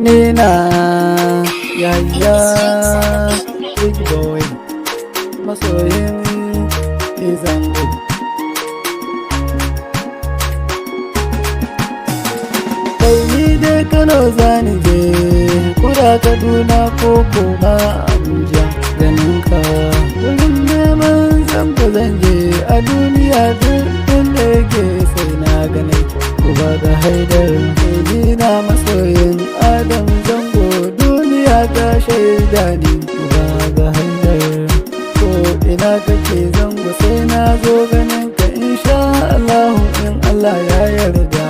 Nina Yahya Big Boy masoyin Izango. Kai ni dai Kano zani je, kuda Kaduna ko kuma Abuja ganin ka. Wurin neman Zango zan je a duniya duk inda yake sai na gane. Uba ga Haidar na masoyin Adam Zango, duniya ta shaida ni. Uba ga Haidar ko ina kake Zango sai na zo ganin ka insha Allah in Allah ya yarda.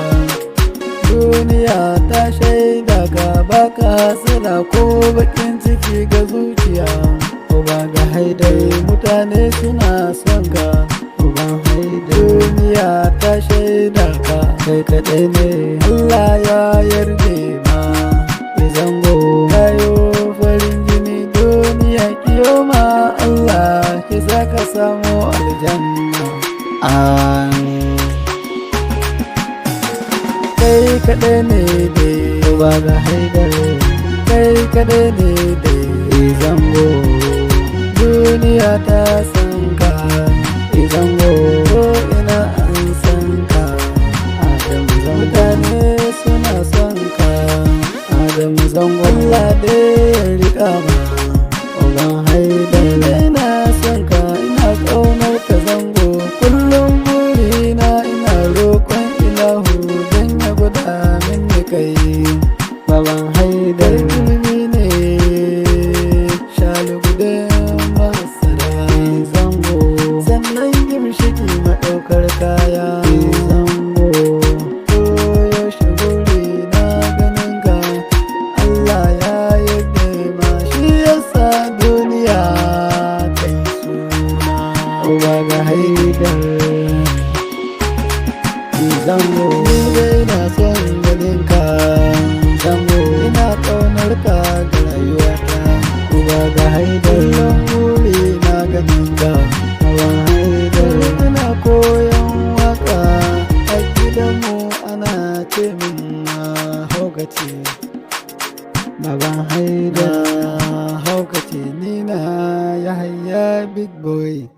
Duniya ta shaida ka baka hasala ko bakin ciki ga zuciya. Uba ga Haidar mutane suna son ka. Uban Haidar duniya ta shaida ka kai kaɗai ne Allah ya yarda ma. Zango kayo farin jini duniya kiyoma Allah ki saka samu aljanna. Kai kaɗai ne dai Uba ga Haidar, kai kaɗai ne dai Zango, duniya ta san ka. Zango ko ina an san ka. Adam Zango mutane suna son ka. Adam Zango Allah dai ya riƙa ma. Uban Haidar ina son ka, ina ƙaunar ka Zango. Kullum burina ina roƙon ilahu don ya gwada mini kai. Baban Haidar ilimi ne shalugudin masara. Zango sannan gimshiki maɗaukar kaya. Zango koyaushe burina ganin ka Allah ya yarda ma, shi yasa duniya ta yi suna. Uba ga Haidar Zango ni dai na son ganin ka. Zango ina ƙaunar ka ga rayuwata. Uba ga Haidar kullum burina ganin ka. Baban Haidar ina koyon waka a gidanmu ana ce min haukace. Baban Haidar haukace ni na Yahya Big Boy.